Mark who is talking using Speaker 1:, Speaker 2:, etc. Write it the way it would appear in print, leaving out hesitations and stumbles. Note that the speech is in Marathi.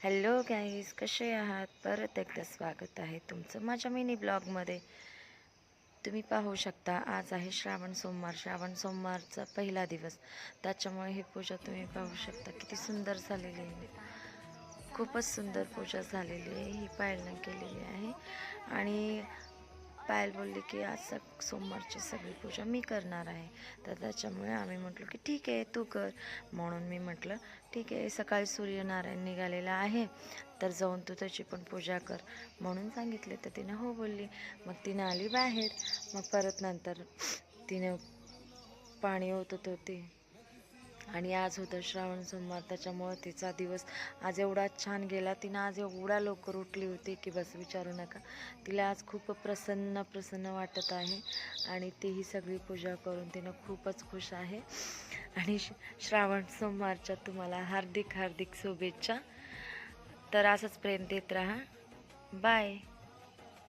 Speaker 1: हॅलो गाईज, कसे आहात? परत एकदा स्वागत आहे तुमचं माझ्या मिनी ब्लॉगमध्ये. तुम्ही पाहू शकता आज आहे श्रावण सोमवारचा पहिला दिवस. त्याच्यामुळे ही पूजा तुम्ही पाहू शकता किती सुंदर झालेली आहे. खूपच सुंदर पूजा झालेली आहे. ही पायलनं केलेली आहे आणि पायल बोलली की आज सोमवारची सगळी पूजा मी करणार आहे. तर त्याच्यामुळे आम्ही म्हटलं की ठीक आहे तू कर. म्हणून मी म्हटलं ठीक आहे, सकाळी सूर्यनारायण निघालेला आहे तर जाऊन तू त्याची पण पूजा कर म्हणून सांगितले. तर तिने हो बोलली. मग तिने आली बाहेर. मग परत नंतर तिने पाणी ओतत होती आणि आज होतं श्रावण सोमवार, त्याच्यामुळं तिचा दिवस आज एवढा छान गेला. तिनं आज एवढा लवकर उठली होती की बस विचारू नका. तिला आज खूप प्रसन्न वाटत आहे आणि तीही सगळी पूजा करून तिनं खूपच खुश आहे. आणि श्रावण सोमवारच्या तुम्हाला हार्दिक शुभेच्छा. तर असंच प्रेम देत राहा. बाय.